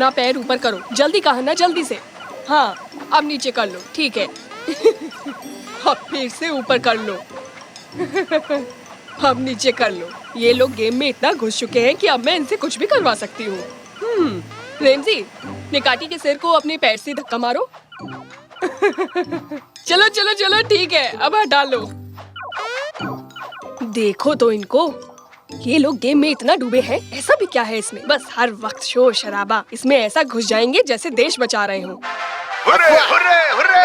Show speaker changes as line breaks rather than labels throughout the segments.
अपना पैर ऊपर करो, जल्दी कहा ना, जल्दी से। हाँ, अब नीचे कर लो, ठीक है। अब फिर से ऊपर कर लो। अब नीचे कर लो। ये लोग गेम में इतना घुस चुके हैं कि अब मैं इनसे कुछ भी करवा सकती हूँ। रेमजी, निकाटी के सिर को अपने पैर से धक्का मारो। चलो चलो चलो, ठीक है, अब हटा लो। देखो तो इनको, ये लोग गेम में इतना डूबे हैं। ऐसा भी क्या है इसमें, बस हर वक्त शोर शराबा। इसमें ऐसा घुस जाएंगे जैसे देश बचा रहे हो।
Hurray, hurray, hurray!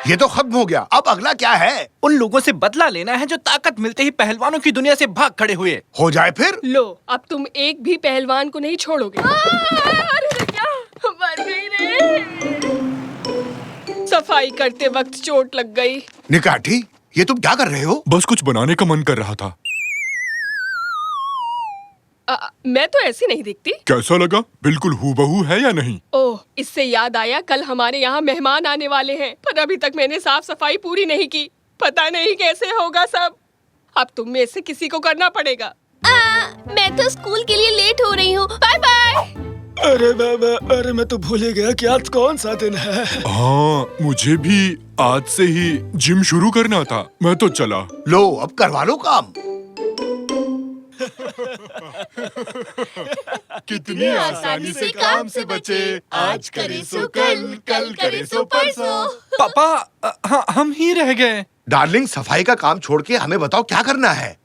ये तो खत्म हो गया, अब अगला क्या है?
उन लोगों से बदला लेना है जो ताकत मिलते ही पहलवानों की दुनिया से भाग खड़े हुए।
हो जाए फिर।
लो, अब तुम एक भी पहलवान को नहीं छोड़ोगे। अरे क्या, मर गई रे। सफाई करते वक्त चोट लग गई।
निकाटी, ये तुम क्या कर रहे हो?
बस कुछ बनाने का मन कर रहा था।
मैं तो ऐसी नहीं दिखती।
कैसा लगा? बिल्कुल हूबहू है या नहीं?
ओह, इससे याद आया, कल हमारे यहाँ मेहमान आने वाले हैं, पर अभी तक मैंने साफ सफाई पूरी नहीं की। पता नहीं कैसे होगा सब। अब तुम में से किसी को करना पड़ेगा।
मैं तो स्कूल के लिए लेट हो रही हूँ। Bye bye.
अरे बाबा, अरे मैं तो भूल ही गया कि आज कौन सा दिन है।
हाँ, मुझे भी आज से ही जिम शुरू करना था। मैं तो चला।
लो, अब करवा लो काम।
कितनी आसानी से काम से बचे, आज करे सो कल, कल करे सो परसों।
पापा, हाँ, हम ही रह गए।
डार्लिंग, सफाई का काम छोड़ के हमें बताओ क्या करना है।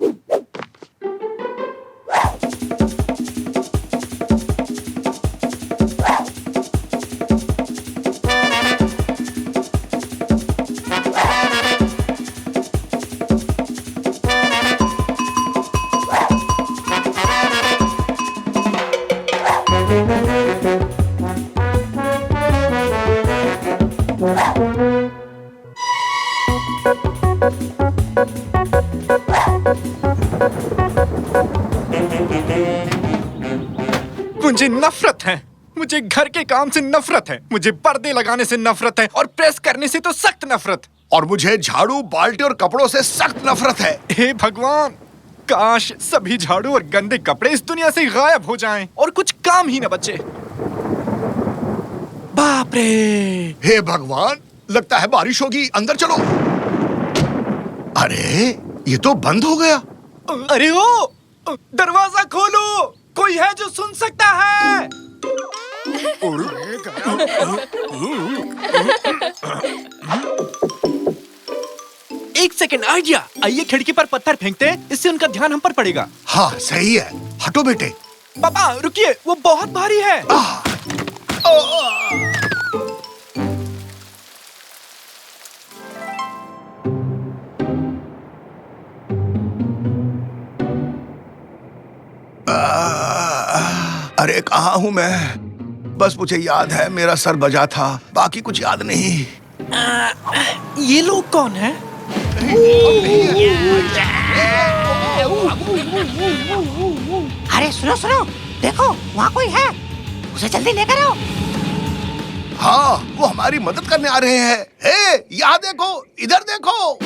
मुझे नफरत है। मुझे घर के काम से नफरत है। मुझे पर्दे लगाने से नफरत है और प्रेस करने से तो सख्त नफरत।
और मुझे झाड़ू, बाल्टी और कपड़ों से सख्त नफरत है।
हे भगवान, काश सभी झाड़ू और गंदे कपड़े इस दुनिया से गायब हो जाएं और कुछ काम ही न बचे। बाप रे!
हे भगवान, लगता है बारिश होगी। अंदर चलो। अरे, ये तो बंद हो गया।
अरे ओ, दरवाजा खोलो, कोई है जो सुन सकता है? एक सेकंड, आइडिया। आइए खिड़की पर पत्थर फेंकते हैं, इससे उनका ध्यान हम पर पड़ेगा।
हाँ, सही है। हटो बेटे।
पापा रुकिए, वो बहुत भारी है।
अरे कहाँ हूँ मैं? बस मुझे याद है मेरा सर बजा था, बाकी कुछ याद नहीं।
ये लोग कौन हैं?
अरे सुनो सुनो, देखो वहाँ कोई है, उसे जल्दी लेकर आओ।
हाँ, वो हमारी मदद करने आ रहे हैं। हे, यहाँ देखो, इधर देखो।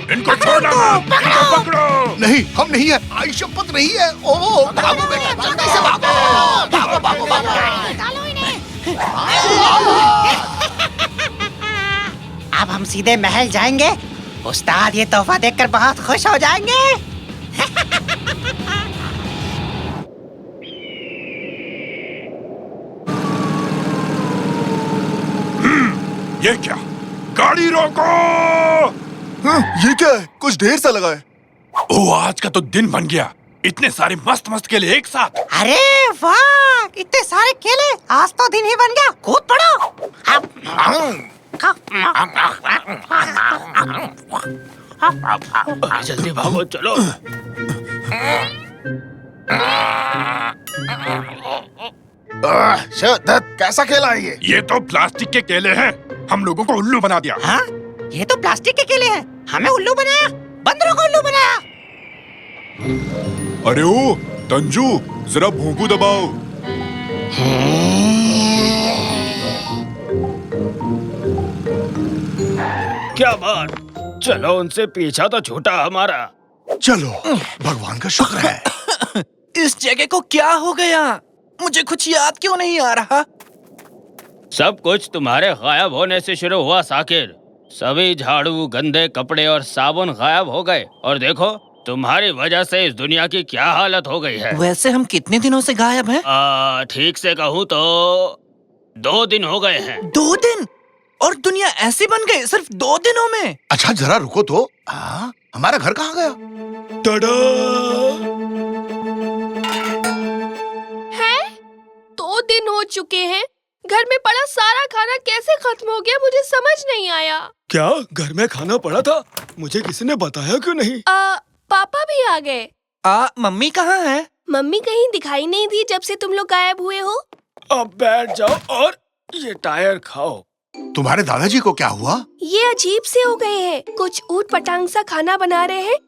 इनको छोड़ना मत, इनको पकड़ो।
नहीं, हम नहीं है। आई शपथ नहीं है। ओह, भागो बेटा, जल्दी से भागो। भागो भागो भागो।
डालो इन्हें। अब हम सीधे महल जाएंगे। उस्ताद ये तोहफा देखकर बहुत खुश हो जाएंगे।
ये क्या? गाड़ी रोको!
ये क्या है? कुछ ढेर सा लगा है।
ओ, आज का तो दिन बन गया। इतने सारे मस्त मस्त केले एक साथ।
अरे वाह, इतने सारे केले, आज तो दिन ही बन गया। कूद पड़ो।
जल्दी भागो, चलो।
कैसा खेला है ये?
ये तो प्लास्टिक के केले हैं। हम लोगों को उल्लू बना दिया।
हाँ? ये तो प्लास्टिक के केले हैं। हमें उल्लू बनाया, बंदरों को उल्लू बनाया।
अरे ओ तंजू, जरा भोंपू दबाओ।
क्या बात, चलो उनसे पीछा तो छूटा हमारा।
चलो, भगवान का शुक्र है।
इस जगह को क्या हो गया? मुझे कुछ याद क्यों नहीं आ रहा?
सब कुछ तुम्हारे गायब होने से शुरू हुआ साकिर। सभी झाड़ू, गंदे कपड़े और साबुन गायब हो गए और देखो तुम्हारी वजह से इस दुनिया की क्या हालत हो गई है।
वैसे हम कितने दिनों से गायब हैं?
ठीक से कहूँ तो 2 दिन हो गए हैं।
2 दिन? और दुनिया ऐसी बन गई सिर्फ 2 दिनों में?
अच्छा जरा रुको तो, हमारा घर कहाँ गया?
है 2 दिन हो चुके हैं। घर में पड़ा सारा खाना कैसे खत्म हो गया, मुझे समझ नहीं आया।
क्या घर में खाना पड़ा था? मुझे किसी ने बताया क्यों नहीं?
पापा भी आ गए।
मम्मी कहाँ है?
मम्मी कहीं दिखाई नहीं दी जब से तुम लोग गायब हुए हो।
अब बैठ जाओ और ये टायर खाओ।
तुम्हारे दादाजी को क्या हुआ?
ये अजीब से हो गए हैं। कुछ ऊट पटांग सा खाना बना रहे हैं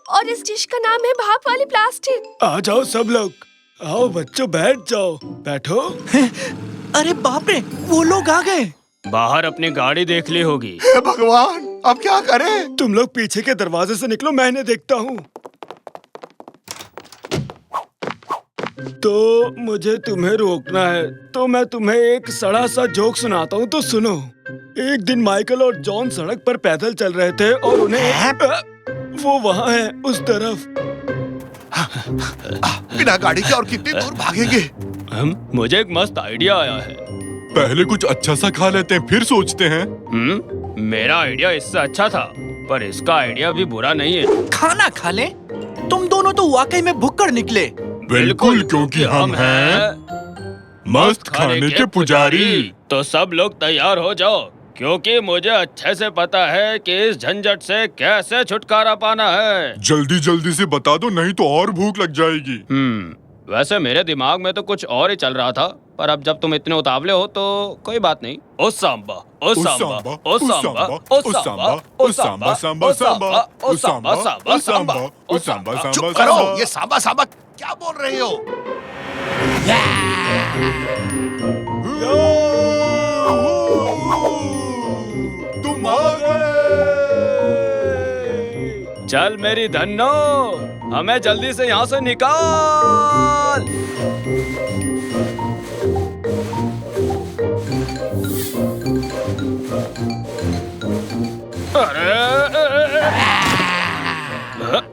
और इस डिश का नाम है भाप वाली प्लास्टिक।
आ जाओ सब लोग, आओ बच्चों बैठ जाओ, बैठो।
अरे बाप रे, वो लोग आ गए।
बाहर अपनी गाड़ी देख ली होगी।
हे भगवान, अब क्या करें?
तुम लोग पीछे के दरवाजे से निकलो, मैं इन्हें देखता हूँ। तो मुझे तुम्हें रोकना है, तो मैं तुम्हें एक सड़ा सा जोक सुनाता हूँ, तो सुनो। एक दिन माइकल और जॉन सड़क पर पैदल चल रहे थे और उन्हें वो वहाँ है उस तरफ।
बिना गाड़ी के और कितनी दूर भागेंगे?
मुझे एक मस्त आइडिया आया है।
पहले कुछ अच्छा सा खा लेते हैं, फिर सोचते हैं।
मेरा आइडिया इससे अच्छा था, पर इसका आइडिया भी बुरा नहीं है।
खाना खा ले? तुम दोनों तो वाकई में भुक्कड़ निकले।
बिल्कुल, क्योंकि हम हैं मस्त खाने के पुजारी।
तो सब लोग तैयार हो जाओ, क्योंकि मुझे अच्छे से पता है कि इस झंझट से कैसे छुटकारा पाना है।
जल्दी जल्दी से बता दो, नहीं तो और भूख लग जाएगी।
वैसे मेरे दिमाग में तो कुछ और ही चल रहा था, पर अब जब तुम इतने उतावले हो तो कोई बात नहीं। ओ सांबा, ओ सांबा, ओ सांबा, ओ सांबा, ओ सांबा, सांबा सांबा, ओ सांबा, सांबा, सांबा, ओ सांबा, सांबा।
चुप करो, ये सांबा सांबा क्या बोल रहे हो?
तुम आ गए।
चल मेरी धन्नो, हमें जल्दी से यहाँ से निकाल।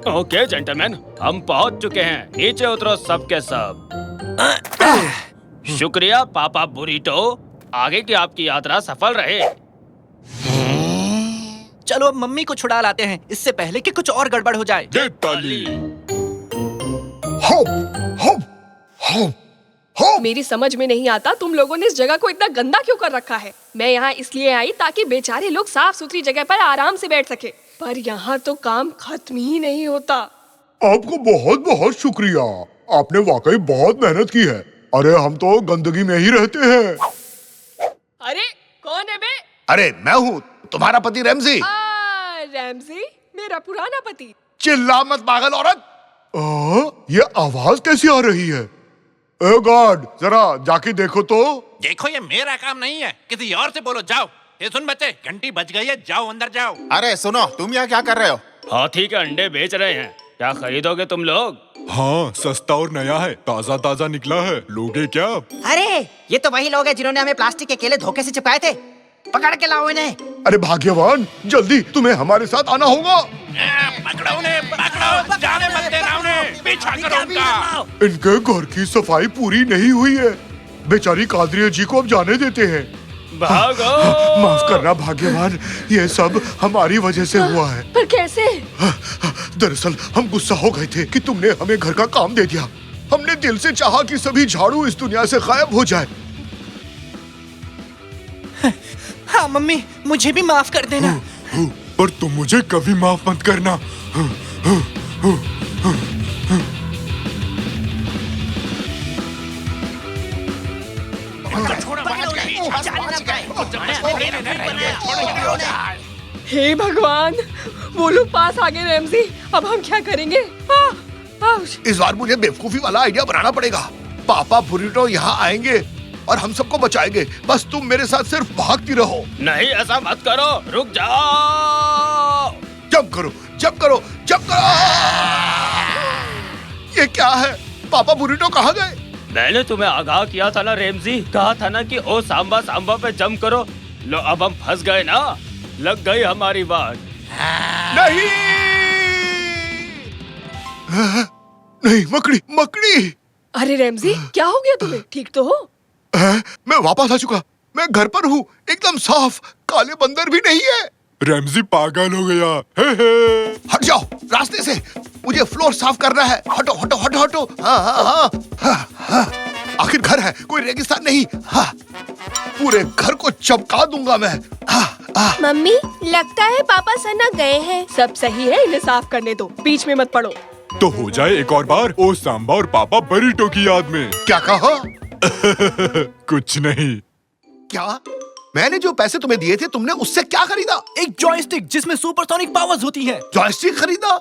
ओके जेंटलमैन, हम पहुंच चुके हैं। नीचे उतरो सबके सब। शुक्रिया पापा बुरीटो, आगे की आपकी यात्रा सफल रहे।
चलो अब मम्मी को छुड़ा लाते हैं, इससे पहले कि कुछ और गड़बड़ हो जाए।
दे ताली।
Hope, hope, hope, hope.
मेरी समझ में नहीं आता तुम लोगों ने इस जगह को इतना गंदा क्यों कर रखा है। मैं यहाँ इसलिए आई ताकि बेचारे लोग साफ सुथरी जगह पर आराम से बैठ सके, पर यहाँ तो काम खत्म ही नहीं होता।
आपको बहुत बहुत शुक्रिया, आपने वाकई बहुत मेहनत की है। अरे हम तो गंदगी में ही रहते हैं।
अरे कौन है बे?
अरे मैं हूँ, तुम्हारा पति रैमजी।
रैमजी, मेरा पुराना पति।
चिल्ला मत पागल औरत।
ये आवाज कैसी आ रही है? ओ गॉड, जरा जाके देखो तो।
देखो ये मेरा काम नहीं है, किसी और से बोलो। जाओ। ये सुन बच्चे, घंटी बज गई है, जाओ अंदर जाओ।
अरे सुनो, तुम यहाँ क्या कर रहे हो?
हाथी के अंडे बेच रहे हैं, क्या खरीदोगे तुम लोग?
हाँ, सस्ता और नया है, ताजा ताजा निकला है, लोगे क्या?
अरे ये तो वही लोग हैं जिन्होंने हमें प्लास्टिक के केले धोखे से चिपकाए थे। पकड़ के लाओ इन्हें।
अरे भाग्यवान, जल्दी तुम्हें हमारे साथ आना होगा।
पकड़ो उन्हें, पकड़ो, जाने मत देना उन्हें, पीछा करो उनका।
इनके घर की सफाई पूरी नहीं हुई है, बेचारी कादरिया जी को अब जाने देते हैं।
भागो।
माफ करना भाग्यवान, ये सब हमारी वजह से हुआ है।
पर कैसे?
दरअसल हम गुस्सा हो गए थे कि तुमने हमें घर का काम दे दिया। हमने दिल से चाहा कि सभी झाड़ू इस दुनिया से गायब हो जाए।
हाँ मम्मी, मुझे भी माफ कर देना।
पर तुम मुझे कभी माफ मत करना।
हे भगवान, वो लोग पास आ गए रैमजी, अब हम क्या करेंगे?
इस बार मुझे बेवकूफी वाला आइडिया बनाना पड़ेगा। पापा बुरीटो यहाँ आएंगे और हम सबको बचाएंगे। बस तुम मेरे साथ सिर्फ भागती रहो।
नहीं, ऐसा मत करो, रुक जाओ।
जंप करो, जंप करो, जंप करो। ये क्या है? पापा बुरीटो कहाँ गए?
मैंने तुम्हें आगाह किया था ना रेमजी, कहा था ना कि ओ सांबा सांबा पे जंप करो। लो अब हम फंस गए ना, लग गई हमारी बात।
नहीं नहीं, मकड़ी मकड़ी।
अरे रैमजी, क्या हो गया तुम्हें? ठीक तो हो?
मैं वापस आ चुका, मैं घर पर हूँ, एकदम साफ, काले बंदर भी नहीं है।
रैमजी पागल हो गया। हे हे।
हट जाओ रास्ते से, मुझे फ्लोर साफ करना है। हटो हटो हटो हटो। हाँ हाँ हाँ हाँ हाँ। आखिर घर है, कोई रेगिस्तान नहीं। हाँ, पूरे घर को चमका दूंगा मैं। हाँ,
मम्मी, लगता है पापा सना गए हैं।
सब सही है, इन्हें साफ करने दो, बीच में मत पड़ो।
तो हो जाए एक और बार ओ सांबा और पापा बरीटो की याद में।
क्या कहा?
कुछ नहीं।
क्या? मैंने जो पैसे तुम्हें दिए थे, तुमने उससे क्या खरीदा?
एक जॉयस्टिक जिसमें सुपरसोनिक पावर्स होती हैं।
जॉयस्टिक खरीदा?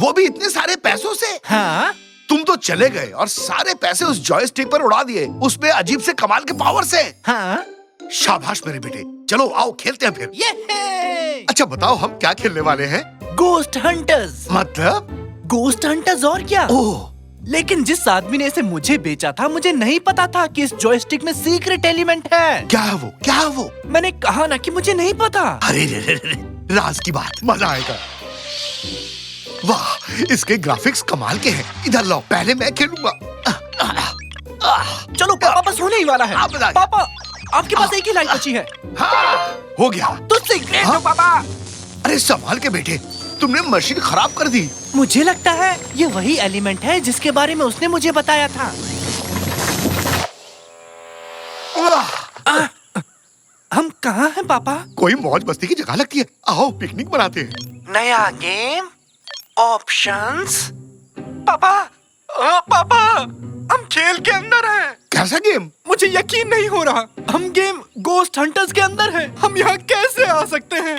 वो भी इतने सारे पैसों से?
हाँ?
तुम तो चले गए और सारे पैसे उस जॉयस्टिक पर उड़ा दिए, उसमें अजीब से कमाल के पावर से।
हाँ?
शाबाश मेरे बेटे, चलो आओ खेलते हैं फिर।
ये
अच्छा बताओ, हम क्या खेलने वाले हैं?
Ghost hunters.
मतलब?
गोस्ट हंटर्स और क्या?
ओह,
लेकिन जिस आदमी ने इसे मुझे बेचा था, मुझे नहीं पता था कि इस जॉयस्टिक में सीक्रेट एलिमेंट है।
क्या है वो? क्या है वो?
मैंने कहा ना कि मुझे नहीं पता।
अरे रे रे रे, राज की बात, मजा आएगा। वाह, इसके ग्राफिक्स कमाल के हैं। इधर लो, पहले मैं खेलूंगा।
चलो पापा बस होने ही वाला है।
आप बताइए।
पापा, आपके पास एक ही लाइन बची है।
हाँ, हो गया।
तुझसे ग्रेट हो पापा।
अरे संभाल के बेटे, तुमने मशीन खराब कर दी।
मुझे लगता है ये वही एलिमेंट है जिसके बारे में उसने मुझे बताया था। हम कहाँ हैं पापा?
कोई मौज मस्ती की जगह लगती है, आओ पिकनिक मनाते हैं।
नया गेम, ऑप्शंस। पापा, पापा, हम खेल के अंदर हैं।
कैसा गेम?
मुझे यकीन नहीं हो रहा, हम गेम गोस्ट हंटर्स के अंदर हैं। हम यहाँ कैसे आ सकते हैं?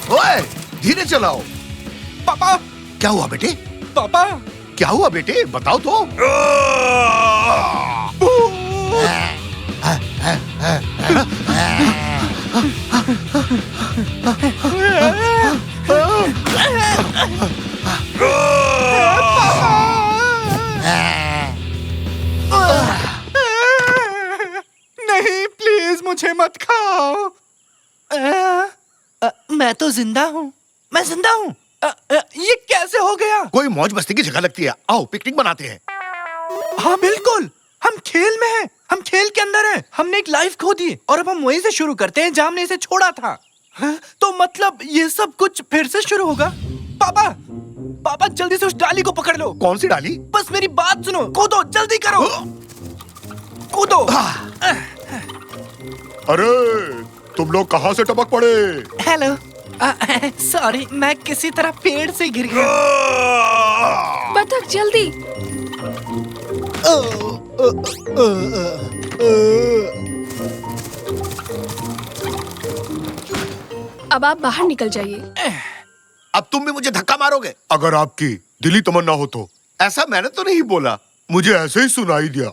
ओए, धीरे चलाओ।
पापा,
क्या हुआ बेटे?
पापा,
क्या हुआ बेटे, बताओ तो।
नहीं, प्लीज मुझे मत खाओ। मैं तो जिंदा हूँ, मैं जिंदा हूँ। ये कैसे हो गया?
कोई मौज मस्ती की जगह लगती है, आओ पिकनिक मनाते हैं।
हाँ बिल्कुल, हम खेल में हैं, हम खेल के अंदर हैं। हमने एक लाइफ खो दी और अब हम वहीं से शुरू करते हैं जहाँ हमने इसे छोड़ा था। हाँ? तो मतलब ये सब कुछ फिर से शुरू होगा? पापा, पापा जल्दी से उस डाली को पकड़ लो।
कौन सी डाली?
बस मेरी बात सुनो, कूदो, जल्दी करो, कूदो।
अरे तुम लोग कहाँ से टपक पड़े?
हेलो, सॉरी, मैं किसी तरह पेड़ से गिर गया।
बतख जल्दी।
अब आप बाहर निकल जाइए।
अब तुम भी मुझे धक्का मारोगे?
अगर आपकी दिली तमन्ना हो तो।
ऐसा मैंने तो नहीं बोला,
मुझे ऐसे ही सुनाई दिया।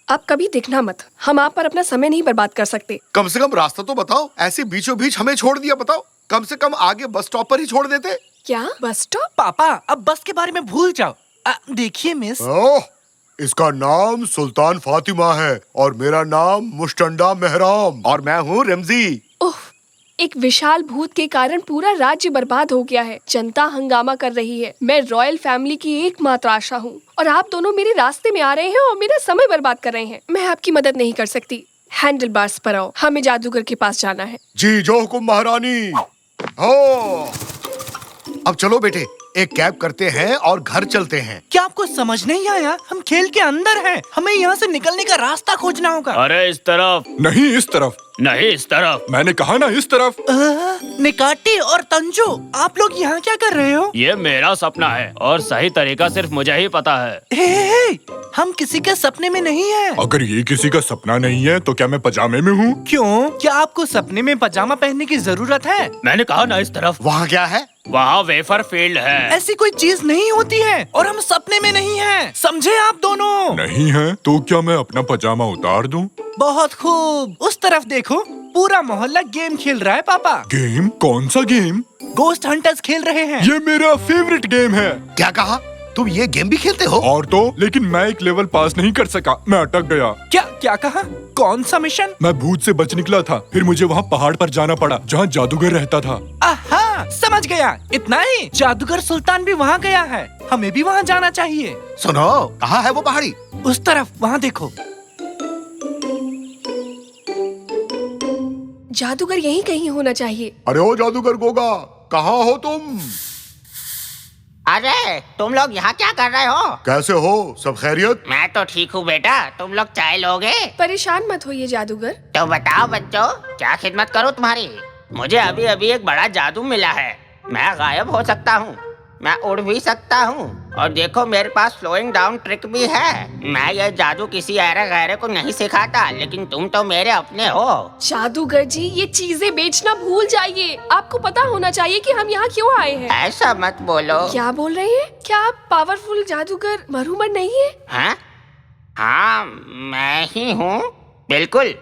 आप कभी दिखना मत, हम आप पर अपना समय नहीं बर्बाद कर सकते।
कम से कम रास्ता तो बताओ, ऐसे बीचों बीच हमें छोड़ दिया। बताओ, कम से कम आगे बस स्टॉप पर ही छोड़ देते।
क्या बस स्टॉप?
पापा, अब बस के बारे में भूल जाओ। देखिए मिस,
ओह, इसका नाम सुल्तान फातिमा है और मेरा नाम मुस्टंडा मेहराम।
और मैं हूँ रमजी।
ओह, एक विशाल भूत के कारण पूरा राज्य बर्बाद हो गया है। जनता हंगामा कर रही है। मैं रॉयल फैमिली की एकमात्र आशा हूँ और आप दोनों मेरे रास्ते में आ रहे हैं और मेरा समय बर्बाद कर रहे हैं। मैं आपकी मदद नहीं कर सकती। हैंडल बार्स पर आओ, हमें जादूगर के पास जाना है।
जी जो हुकुम महारानी।
हो, अब चलो बेटे, एक कैब करते हैं और घर चलते हैं।
क्या आपको समझ नहीं आया? हम खेल के अंदर हैं, हमें यहाँ से निकलने का रास्ता खोजना होगा।
अरे इस तरफ
नहीं, इस तरफ
नहीं, इस तरफ।
मैंने कहा ना, इस तरफ।
निकाटी और तंजू, आप लोग यहाँ क्या कर रहे हो?
ये मेरा सपना है और सही तरीका सिर्फ मुझे ही पता है।
हे, हम किसी के सपने में नहीं हैं।
अगर ये किसी का सपना नहीं है तो क्या मैं पजामे में हूँ?
क्यों? क्या आपको सपने में पजामा पहनने की जरूरत है?
मैंने कहा ना इस तरफ।
वहाँ क्या है?
वहाँ वेफर फील्ड है।
ऐसी कोई चीज नहीं होती है और हम सपने में नहीं हैं। समझे आप दोनों?
नहीं है तो क्या मैं अपना पजामा उतार दूं?
बहुत खूब, उस तरफ देखो, पूरा मोहल्ला गेम खेल रहा है पापा।
गेम? कौन सा गेम?
गोस्ट हंटर्स खेल रहे हैं।
ये मेरा फेवरेट गेम है।
क्या कहा? तुम ये गेम भी खेलते हो?
और तो लेकिन मैं एक लेवल पास नहीं कर सका, मैं अटक गया।
क्या क्या कहा? कौन सा मिशन?
मैं भूत से बच निकला था, फिर मुझे वहाँ पहाड़ पर जाना पड़ा जहाँ जादूगर रहता था।
आहा, समझ गया। इतना ही? जादूगर सुल्तान भी वहाँ गया है, हमें भी वहाँ जाना चाहिए।
सुनो, कहाँ है वो पहाड़ी?
उस तरफ, वहाँ देखो।
जादूगर यहीं कहीं होना चाहिए।
अरे ओ जादूगर गोगा, कहाँ हो तुम?
अरे तुम लोग यहाँ क्या कर रहे हो?
कैसे हो? सब खैरियत?
मैं तो ठीक हूँ बेटा, तुम लोग चाय लोगे?
परेशान मत होइए जादूगर।
तो बताओ बच्चों, क्या खिदमत करूँ तुम्हारी? मुझे अभी अभी एक बड़ा जादू मिला है। मैं गायब हो सकता हूँ, मैं उड़ भी सकता हूँ, और देखो मेरे पास स्लोइंग डाउन ट्रिक भी है। मैं ये जादू किसी ऐरे गैरे को नहीं सिखाता, लेकिन तुम तो मेरे अपने हो।
जादूगर जी, ये चीजें बेचना भूल जाइए। आपको पता होना चाहिए कि हम यहाँ क्यों आए हैं।
ऐसा मत बोलो।
क्या बोल रहे हैं? क्या आप पावरफुल जादूगर मरहुमन नहीं है?
हाँ हाँ, मैं ही हूँ, बिल्कुल।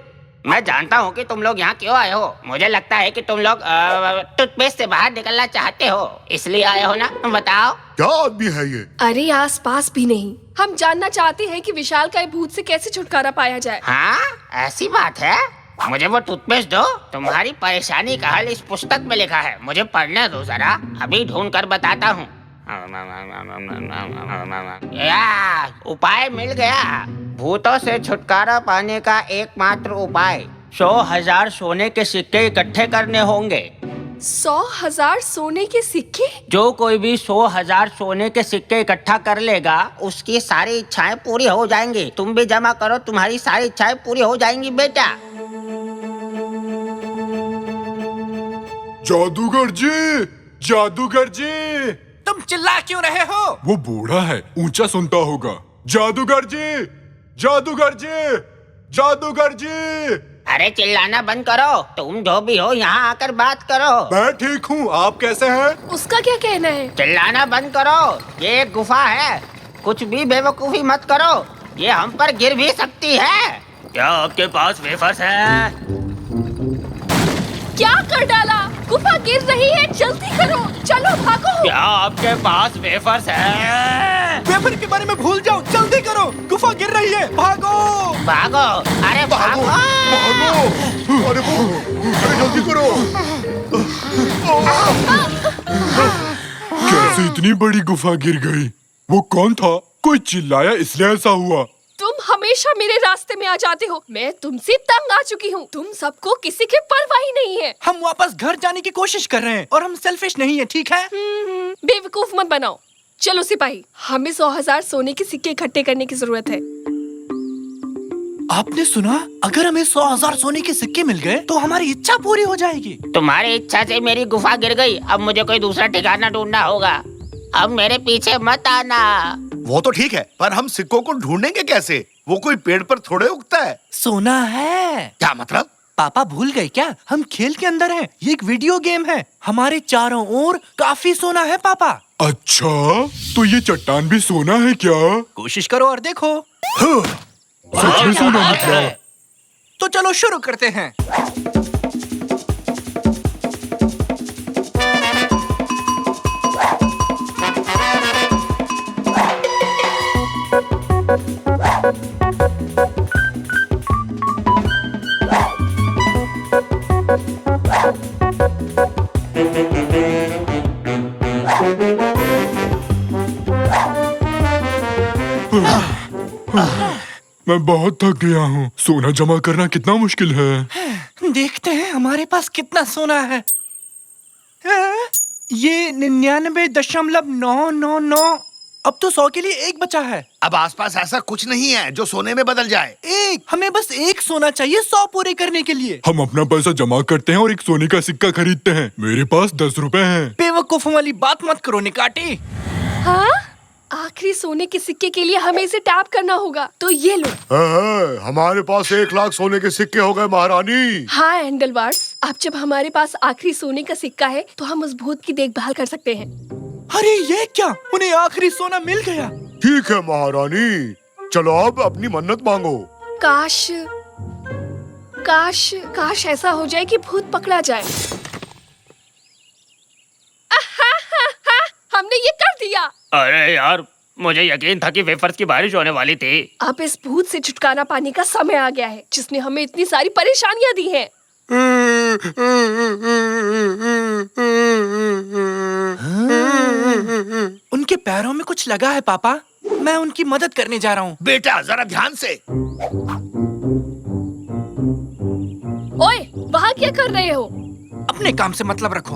मैं जानता हूँ कि तुम लोग यहाँ क्यों आए हो। मुझे लगता है कि तुम लोग टूथपेस्ट से बाहर निकलना चाहते हो, इसलिए आए हो ना? बताओ।
क्या आदमी है ये?
अरे आस पास भी नहीं। हम जानना चाहते हैं कि विशाल का भूत से कैसे छुटकारा पाया जाए।
हाँ, ऐसी बात है। मुझे वो टूथपेस्ट दो। तुम्हारी परेशानी का हल इस पुस्तक में लिखा है, मुझे पढ़ने दो जरा, अभी ढूंढ कर बताता हूँ। उपाय मिल गया। भूतों से छुटकारा पाने का एकमात्र उपाय 100,000 सोने के सिक्के इकट्ठे करने होंगे।
100,000 सोने के सिक्के?
जो कोई भी 100,000 सोने के सिक्के इकट्ठा कर लेगा, उसकी सारी इच्छाएं पूरी हो जाएंगी। तुम भी जमा करो, तुम्हारी सारी इच्छाएं पूरी हो जाएंगी बेटा।
जादूगर जी, जादूगर जी।
तुम चिल्ला क्यों रहे हो?
वो बूढ़ा है, ऊंचा सुनता होगा। जादूगर जी, जादूगर जी, जादूगर जी।
अरे चिल्लाना बंद करो, तुम जो भी हो यहाँ आकर बात करो।
मैं ठीक हूँ, आप कैसे हैं?
उसका क्या कहना है?
चिल्लाना बंद करो, ये एक गुफा है, कुछ भी बेवकूफी मत करो, ये हम पर गिर भी सकती है। क्या आपके पास वेफर्स है?
क्या कर डाला? गुफा गिर रही है, जल्दी करो, चलो भागो।
क्या आपके पास वेफर्स है?
वेफर के बारे में भूल जाओ, जल्दी करो, गुफा गिर रही है, भागो।
भागो, अरे भागो,
भागो। अरे जल्दी करो।
कैसे इतनी बड़ी गुफा गिर गई? वो कौन था? कोई चिल्लाया इसलिए ऐसा हुआ।
तुम हमेशा मेरे रास्ते में आ जाते हो। मैं तुमसे तंग आ चुकी हूँ। तुम सबको किसी की परवाह ही नहीं है।
हम वापस घर जाने की कोशिश कर रहे हैं और हम सेल्फिश नहीं है, ठीक है?
बेवकूफ मत बनाओ। चलो सिपाही, हमें 100,000 सोने के सिक्के इकट्ठे करने की जरूरत है।
आपने सुना? अगर हमें 100,000 सोने के सिक्के मिल गए तो हमारी इच्छा पूरी हो जाएगी।
तुम्हारी इच्छा से मेरी गुफा गिर गई, अब मुझे कोई दूसरा ठिकाना ढूंढना होगा। अब मेरे पीछे मत आना।
वो तो ठीक है, पर हम सिक्कों को ढूंढेंगे कैसे? वो कोई पेड़ पर थोड़े उगता है।
सोना है।
क्या मतलब?
पापा भूल गए क्या? हम खेल के अंदर हैं। ये एक वीडियो गेम है। हमारे चारों ओर काफी सोना है पापा।
अच्छा, तो ये चट्टान भी सोना है क्या?
कोशिश करो और देखो।
सच में सोना निकला।
तो चलो शुरू करते हैं।
मैं बहुत थक गया हूँ। सोना जमा करना कितना मुश्किल है।
देखते हैं हमारे पास कितना सोना है। ये 99.999। अब तो 100 के लिए एक बचा है।
अब आसपास ऐसा कुछ नहीं है जो सोने में बदल जाए।
हमें बस एक सोना चाहिए 100 पूरे करने के लिए।
हम अपना पैसा जमा करते हैं और एक सोने का सिक्का खरीदते हैं। मेरे पास 10 रुपए हैं।
बेवकूफों वाली बात मत करो निकाटी।
हाँ? आखिरी सोने के सिक्के के लिए हमें इसे टैप करना होगा। तो ये लो।
हमारे पास 1 लाख सोने के सिक्के हो गए महारानी।
हाँ एंडलवार्स, अब जब हमारे पास आखिरी सोने का सिक्का है तो हम उस भूत की देखभाल कर सकते हैं।
अरे ये क्या? उन्हें आखिरी सोना मिल गया।
ठीक है महारानी, चलो अब अपनी मन्नत मांगो।
काश काश काश ऐसा हो जाए कि भूत पकड़ा जाए। हमने ये कर दिया।
अरे यार, मुझे यकीन था कि वेफर्स की बारिश होने वाली थी।
अब इस भूत से छुटकारा पाने का समय आ गया है जिसने हमें इतनी सारी परेशानियां दी हैं।
उनके पैरों में कुछ लगा है पापा। मैं उनकी मदद करने जा रहा हूँ।
बेटा जरा ध्यान से।
ओए, वहाँ क्या कर रहे हो?
अपने काम से मतलब रखो।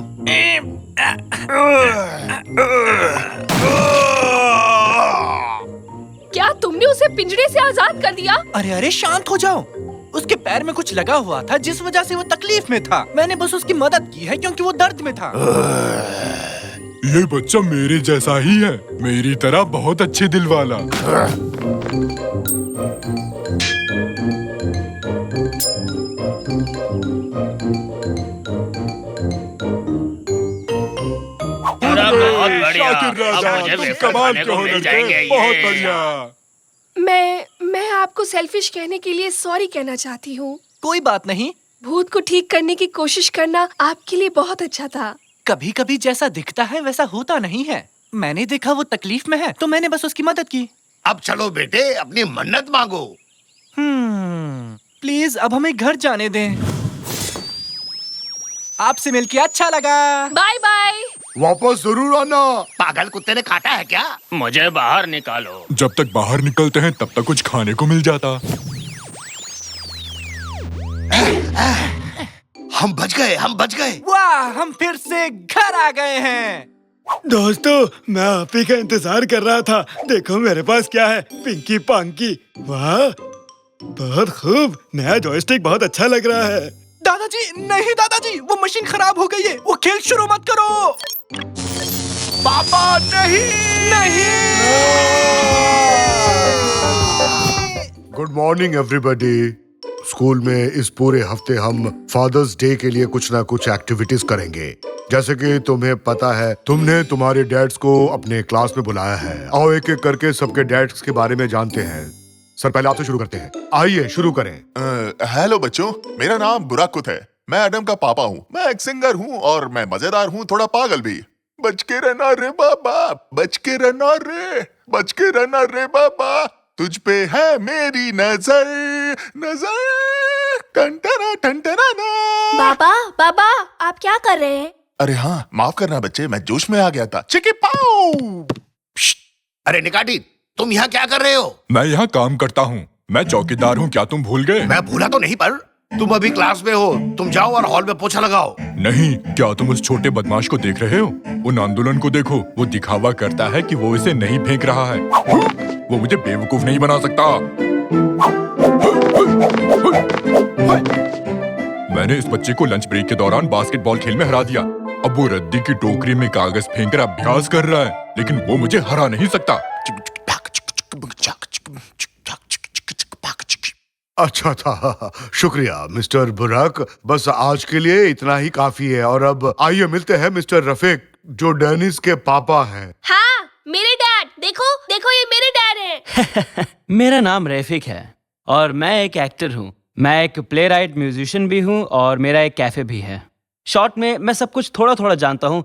क्या तुमने उसे पिंजरे से आजाद कर दिया?
अरे अरे शांत हो जाओ। उसके पैर में कुछ लगा हुआ था जिस वजह से वो तकलीफ में था। मैंने बस उसकी मदद की है क्योंकि वो दर्द में था।
ये बच्चा मेरे जैसा ही है, मेरी तरह बहुत अच्छे दिल वाला।
बहुत बढ़िया।
शाकिर
अब
राजा,
मुझे
तुम
वेफर
कमाल
खाने
के
को
हो
मिल
लड़के,
जाएंगे।
बहुत
ये।
बढ़िया।
मैं आपको सेल्फिश कहने के लिए सॉरी कहना चाहती हूँ।
कोई बात नहीं।
भूत को ठीक करने की कोशिश करना आपके लिए बहुत अच्छा था।
कभी कभी जैसा दिखता है वैसा होता नहीं है। मैंने देखा वो तकलीफ में है तो मैंने बस उसकी मदद की।
अब चलो बेटे, अपनी मन्नत मांगो।
प्लीज अब हमें घर जाने दें। आपसे मिलके अच्छा लगा।
Bye bye.
वापस जरूर आना।
पागल कुत्ते ने काटा है क्या?
मुझे बाहर निकालो।
जब तक बाहर निकलते हैं तब तक कुछ खाने को मिल जाता।
हम बच गए, हम बच गए।
वाह, हम फिर से घर आ गए हैं।
दोस्तों, मैं आप ही का इंतजार कर रहा था। देखो मेरे पास क्या है, पिंकी पांकी। वाह, बहुत खूब। नया जॉयस्टिक बहुत अच्छा लग रहा है।
दादाजी नहीं, दादाजी वो मशीन खराब हो गई है। वो खेल शुरू मत करो।
पापा नहीं।
Good morning everybody. स्कूल में इस पूरे हफ्ते हम फादर्स डे के लिए कुछ ना कुछ एक्टिविटीज करेंगे। जैसे कि तुम्हें पता है, तुमने तुम्हारे डैड्स को अपने क्लास में बुलाया है। आओ एक एक करके सबके डैड्स के बारे में जानते हैं। सर, पहले आपसे शुरू करते हैं। आइए शुरू करें।
हेलो बच्चों, मेरा नाम बुराकुत है। मैं एडम का पापा हूँ। मैं एक सिंगर हूँ और मैं मजेदार हूँ, थोड़ा पागल भी। बच के रहना रे बाबा, बच के रहना रे, बच के रहना रे बाबा, तुझ पे है मेरी नजर, नजर टंटना टंटना ना।
बाबा बाबा, आप क्या कर रहे हैं?
अरे हाँ, माफ करना बच्चे, मैं जोश में आ गया था। चिकी पाओ।
अरे निकाटी, तुम यहाँ क्या कर रहे हो?
मैं यहाँ काम करता हूँ। मैं चौकीदार हूँ, क्या तुम भूल गए?
मैं भूला तो नहीं, पर तुम अभी क्लास में हो। तुम जाओ और हॉल में पोछा लगाओ।
नहीं, क्या तुम उस छोटे बदमाश को देख रहे हो? उन आंदोलन को देखो, वो दिखावा करता है कि वो इसे नहीं फेंक रहा है। वो मुझे बेवकूफ नहीं बना सकता। मैंने इस बच्चे को लंच ब्रेक के दौरान बास्केटबॉल खेल में हरा दिया। अब वो रद्दी की टोकरी में कागज फेंककर अभ्यास कर रहा है, लेकिन वो मुझे हरा नहीं सकता।
अच्छा था, शुक्रिया मिस्टर बुराक। बस आज के लिए इतना ही काफी है। और अब आइए मिलते हैं मिस्टर रफीक, जो डेनिस के पापा हैं।
हाँ, मेरे डैड। देखो देखो, ये मेरे डैड हैं।
मेरा नाम रफीक है और मैं एक एक्टर हूँ। मैं एक प्ले राइट म्यूजिशियन भी हूँ और मेरा एक कैफे भी है। शॉर्ट में मैं सब कुछ थोड़ा थोड़ा जानता हूँ।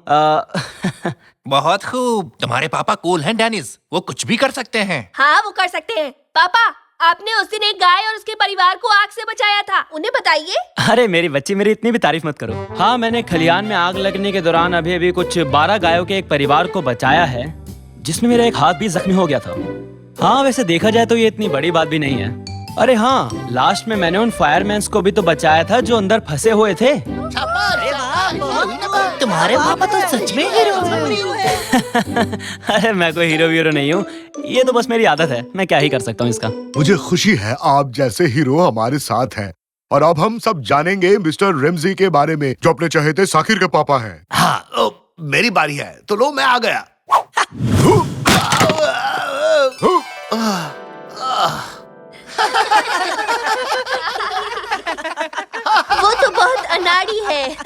बहुत खूब। तुम्हारे पापा कूल हैं डेनिस, वो कुछ भी कर सकते हैं।
हाँ, वो कर सकते हैं। पापा, आपने उस दिन एक गाय और उसके परिवार को आग से बचाया था, उन्हें बताइए।
अरे मेरी बच्ची, मेरी इतनी भी तारीफ मत करो। हाँ, मैंने खलियान में आग लगने के दौरान अभी कुछ 12 गायों के एक परिवार को बचाया है, जिसमें मेरा एक हाथ भी जख्मी हो गया था। हाँ, वैसे देखा जाए तो ये इतनी बड़ी बात भी नहीं है। अरे हाँ, लास्ट में मैंने उन फायरमैन्स को भी तो बचाया था जो अंदर फंसे हुए थे।
तुम्हारे पापा तो सच में हीरो हैं।
अरे मैं कोई हीरो वीरो नहीं हूँ, ये तो बस मेरी आदत है। मैं क्या ही कर सकता हूँ इसका।
मुझे खुशी है आप जैसे हीरो हमारे साथ हैं। और अब हम सब जानेंगे मिस्टर रेमजी के बारे में, जो अपने चहेते साकिर के पापा हैं।
हाँ, मेरी बारी है, तो लो मैं आ गया।
वो तो बहुत अनाड़ी है।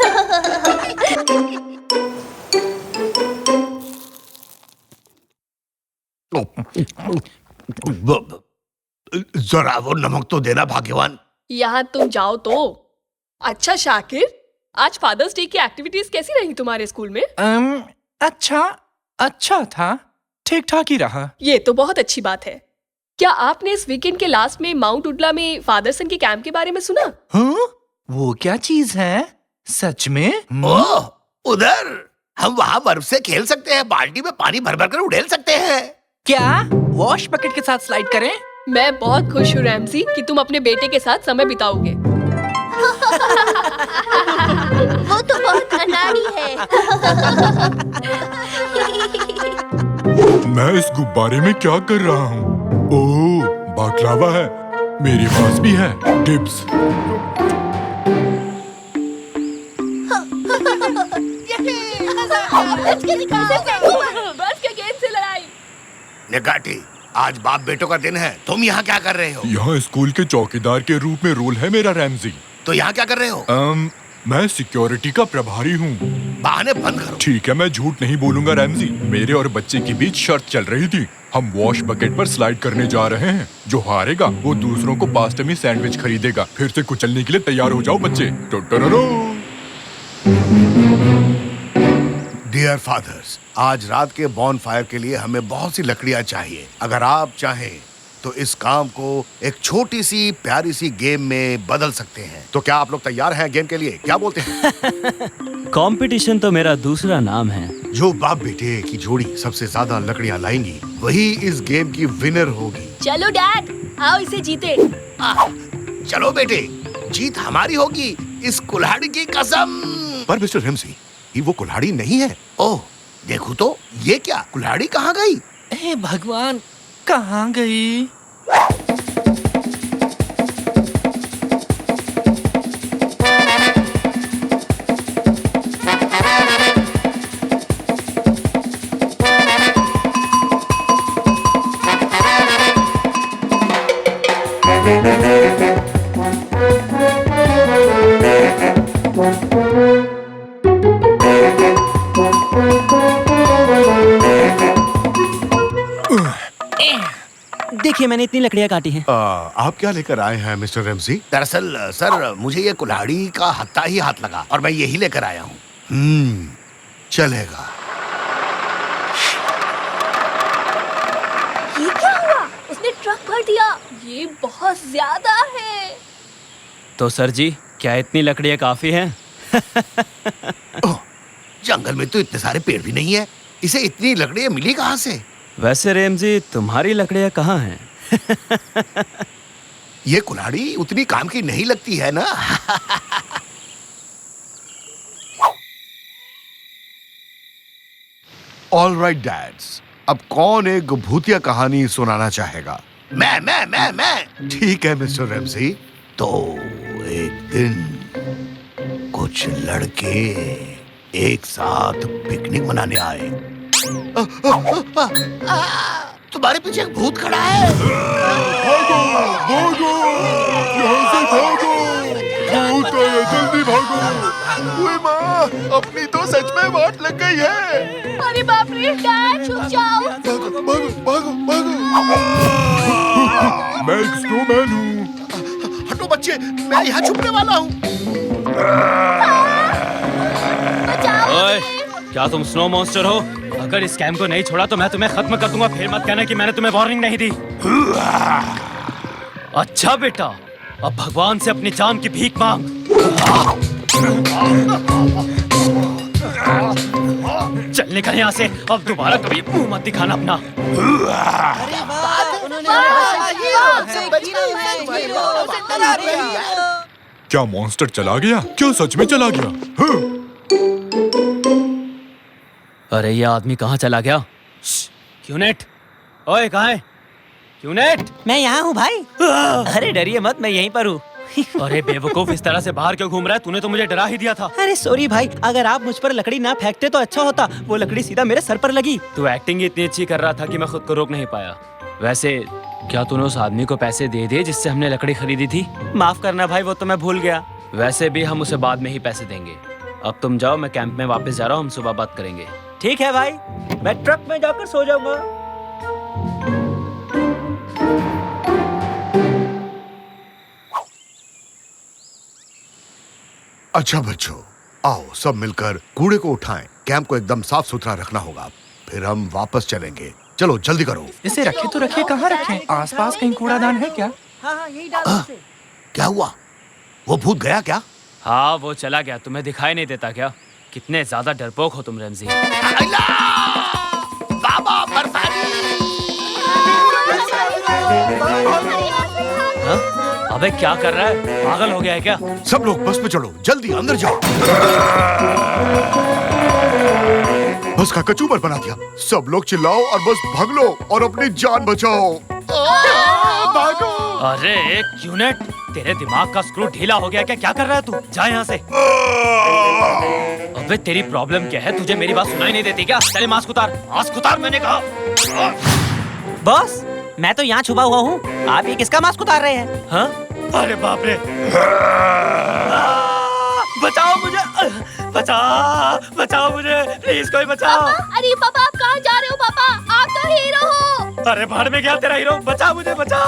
जरा वो नमक तो देना भाग्यवान।
यहाँ तुम जाओ तो। अच्छा शाकिर, आज फादर्स डे की एक्टिविटीज कैसी रही तुम्हारे स्कूल में?
अच्छा था। ठीक ठाक ही रहा।
ये तो बहुत अच्छी बात है। क्या आपने इस वीकेंड के लास्ट में माउंट उडला में फादर सन के कैंप के बारे में सुना?
हाँ? वो क्या चीज है? सच में?
ओह, उधर हम वहाँ बर्फ से खेल सकते हैं, बाल्टी में पानी भर भर कर उड़ेल सकते हैं।
क्या वॉश बकेट के साथ स्लाइड करें?
मैं बहुत खुश हूँ रैमसी कि तुम अपने बेटे के साथ समय बिताओगे।
वो तो बहुत अनाड़ी है।
मैं इस गुब्बारे में क्या कर रहा हूँ? ओह, बाकलावा है। मेरे पास भी है टिप्स।
बस के गेंद से लड़ाई।
निगाटी, आज बाप बेटों का दिन है, तुम यहाँ क्या कर रहे हो?
यहाँ स्कूल के चौकीदार के रूप में रोल है मेरा रैमजी।
तो यहाँ क्या कर रहे हो?
मैं सिक्योरिटी का प्रभारी हूँ।
बहाने बंद करो।
ठीक है, मैं झूठ नहीं बोलूंगा रैमजी। मेरे और बच्चे के बीच शर्त चल रही थी। हम वॉश बकेट पर स्लाइड करने जा रहे हैं। जो हारेगा वो दूसरों को पास्ता में सैंडविच खरीदेगा। फिर से कुचलने के लिए तैयार हो जाओ बच्चे।
डियर फादर्स, आज रात के बॉनफायर के लिए हमें बहुत सी लकड़ियाँ चाहिए। अगर आप चाहें तो इस काम को एक छोटी सी प्यारी सी गेम में बदल सकते हैं। तो क्या आप लोग तैयार हैं गेम के लिए? क्या बोलते हैं?
कंपटीशन तो मेरा दूसरा नाम है।
जो बाप बेटे की जोड़ी सबसे ज्यादा लकड़ियाँ लाएंगी वही इस गेम की विनर होगी।
चलो डैड, आओ इसे जीते।
चलो बेटे, जीत हमारी होगी, इस कुल्हाड़ी की कसम। पर मिस्टर रैमसी, ये वो कुल्हाड़ी नहीं है। ओह, देखो तो, ये क्या कुल्हाड़ी कहाँ गई?
हे भगवान, कहाँ गई?
देखिए, मैंने इतनी लकड़ियाँ काटी हैं।
आप क्या लेकर आए हैं मिस्टर रैमसी? दरअसल सर, मुझे ये कुल्हाड़ी का हत्था ही हाथ लगा और मैं यही लेकर आया हूँ। चलेगा।
ये क्या हुआ? उसने ट्रक भर दिया। ये बहुत ज्यादा है।
तो सर जी, क्या इतनी लकड़ियाँ काफी हैं?
जंगल में तो इतने सारे पेड़ भी नहीं है, इसे इतनी लकड़ियाँ मिली कहाँ से?
वैसे रेमजी, तुम्हारी लकड़ियाँ कहाँ हैं?
ये कुल्हाड़ी उतनी काम की नहीं लगती है ना। ऑल राइट डैड्स, अब कौन एक भूतिया कहानी सुनाना चाहेगा? मैं। ठीक है मिस्टर रैमसी। तो एक दिन कुछ लड़के एक साथ पिकनिक मनाने आए। तुम्हारे पीछे एक भूत खड़ा है।
भागो! यहाँ से भागो! भूत है, जल्दी भागो!
ओए माँ, अपनी तो सच में वाट लग गई है।
अरे बाप रे, डैड छुप जाओ।
भागो!
मैं एक स्नोमैन हूँ।
हटो बच्चे, मैं यहाँ छुपने वाला हूँ।
ओए, क्या तुम स्नो मॉन्स्टर हो? अगर इस कैंप को नहीं छोड़ा तो मैं तुम्हें खत्म कर दूंगा। फिर मत कहना कि मैंने तुम्हें वार्निंग नहीं दी। अच्छा बेटा, अब भगवान से अपनी जान की भीख मांग। चल निकल यहाँ से, अब दोबारा कभी मुंह मत दिखाना अपना।
क्या मॉन्स्टर चला गया? क्या सच में चला गया? हाँ।
अरे ये आदमी कहाँ चला गया? क्यूनेट, ओए कहाँ है? क्यूनेट,
मैं यहाँ हूँ भाई।
अरे डरिए मत, मैं यहीं पर हूँ। अरे बेवकूफ, इस तरह से बाहर क्यों घूम रहा है? तूने तो मुझे डरा ही दिया था।
अरे सॉरी भाई, अगर आप मुझ पर लकड़ी ना फेंकते तो अच्छा होता। वो लकड़ी सीधा मेरे सर पर लगी।
तू एक्टिंग इतनी अच्छी कर रहा था कि मैं खुद को रोक नहीं पाया। वैसे क्या तूने उस आदमी को पैसे दे दिए जिससे हमने लकड़ी खरीदी थी?
माफ करना भाई, वो तो मैं भूल गया।
वैसे भी हम उसे बाद में ही पैसे देंगे। अब तुम जाओ, मैं कैंप में वापस जा रहा हूँ। हम सुबह बात करेंगे।
ठीक है भाई, मैं ट्रक में जाकर सो जाऊंगा।
अच्छा बच्चों, आओ सब मिलकर कूड़े को उठाएं। कैंप को एकदम साफ सुथरा रखना होगा। फिर हम वापस चलेंगे। चलो जल्दी करो।
इसे रखे तो रखे, कहाँ रखें? आसपास कहीं कूड़ादान है क्या?
क्या हुआ? वो भूत गया क्या?
हाँ वो चला गया, तुम्हें दिखाई नहीं देता क्या? कितने ज्यादा डरपोक हो तुम रमजी।
बाबा बरसानी!
हाँ? अबे क्या कर रहा है? पागल हो गया है क्या?
सब लोग बस में चढ़ो, जल्दी अंदर जाओ। बस का कचूमर बना दिया। सब लोग चिल्लाओ और बस भाग लो और अपनी जान बचाओ। भागो!
अरे एक यूनिट, तेरे दिमाग का स्क्रू ढीला हो गया क्या? क्या कर रहा है तू? जा यहाँ से। अबे तेरी प्रॉब्लम क्या है? तुझे मेरी बात सुनाई नहीं देती क्या? चले मास्क उतार मैंने कहा।
बॉस, मैं तो यहाँ छुपा हुआ हूँ, आप ये किसका मास्क उतार रहे हैं?
हाँ? अरे बाप रे! बचाओ मुझे, बचाओ मुझे, प्लीज कोई बचाओ।
अरे पापा, आप कहाँ जा रहे हो पापा? आप तो हीरो हो।
अरे भाड़ में गया तेरा हीरो, बचा मुझे, बचा।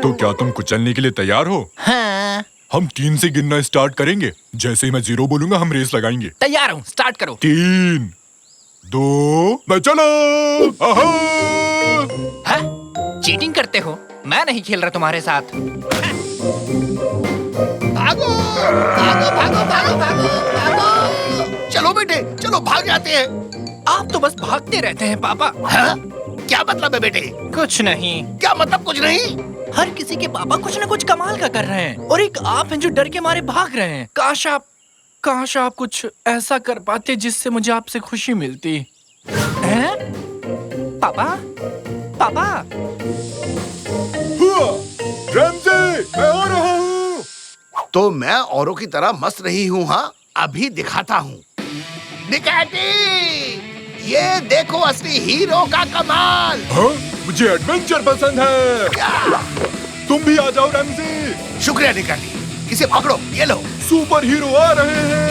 तो क्या तुम कुचलने के लिए तैयार हो?
हाँ।
हम 3 से गिनना स्टार्ट करेंगे। जैसे ही मैं 0 बोलूंगा हम रेस लगाएंगे।
तैयार हूँ, स्टार्ट करो।
3, 2, मैं चला।
चीटिंग करते हो? मैं नहीं खेल रहा तुम्हारे साथ।
भागो! भागो भागो भागो भागो भागो! चलो बेटे, चलो भाग जाते हैं।
आप तो बस भागते रहते हैं पापा।
हाँ? क्या मतलब है बेटे?
कुछ नहीं।
क्या मतलब कुछ नहीं?
हर किसी के पापा कुछ न कुछ कमाल का कर रहे हैं और एक आप हैं जो डर के मारे भाग रहे हैं। काश आप कुछ ऐसा कर पाते जिससे मुझे आपसे खुशी मिलती। हैं? पापा?
रमज़ी, मैं आ रहा हूँ। तो मैं औरों की तरह मस्त नहीं हूँ। हाँ, अभी दिखाता हूँ। निकैटी, ये देखो असली हीरो का कमाल।
हाँ? मुझे एडवेंचर पसंद है। तुम भी आ जाओ रमज़ी।
शुक्रिया निकैटी, इसे पकड़ो, ये लो।
सुपर हीरो आ रहे हैं।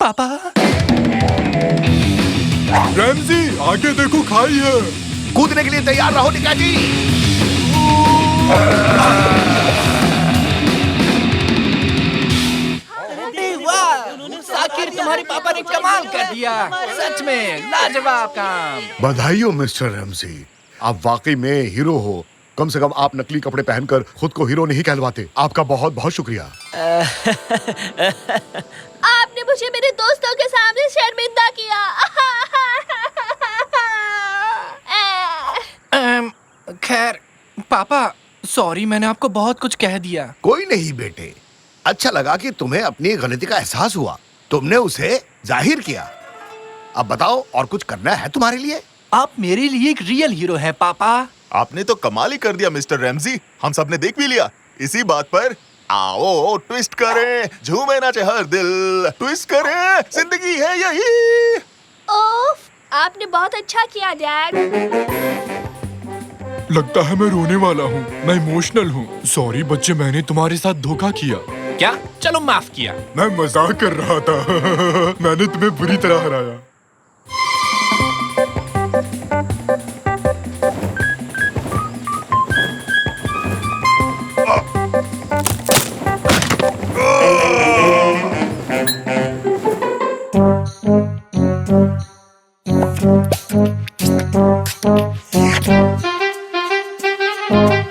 पापा?
रमज़ी, आगे देखो, खाई है।
कूदने के लिए तैयार रहो निकैटी।
आखिर तुम्हारे पापा ने कमाल कर दिया। सच में लाजवाब काम।
बधाई हो मिस्टर रमज़ी, आप वाकई में हीरो हो। कम से कम आप नकली कपड़े पहनकर खुद को हीरो नहीं कहलवाते। आपका बहुत बहुत शुक्रिया।
आपने मुझे मेरे दोस्तों के सामने शर्मिंदा किया।
खैर पापा, सॉरी, मैंने आपको बहुत कुछ कह दिया।
कोई नहीं बेटे, अच्छा लगा कि तुम्हें अपनी गलती का एहसास हुआ। तुमने उसे जाहिर किया। अब बताओ, और कुछ करना है तुम्हारे लिए?
आप मेरे लिए एक रियल हीरो हैं पापा।
आपने तो कमाल ही कर दिया मिस्टर रैमजी। हम सब ने देख भी लिया। इसी बात पर आओ ट्विस्ट करें, झूमे नाचे हर दिल, ट्विस्ट करें, जिंदगी है यही।
ओफ, आपने बहुत अच्छा किया डैड।
लगता है मैं रोने वाला हूँ। मैं इमोशनल हूँ। सॉरी बच्चे, मैंने तुम्हारे साथ धोखा किया।
क्या? चलो माफ किया।
मैं मजाक कर रहा था। मैंने तुम्हें बुरी तरह हराया।
Oh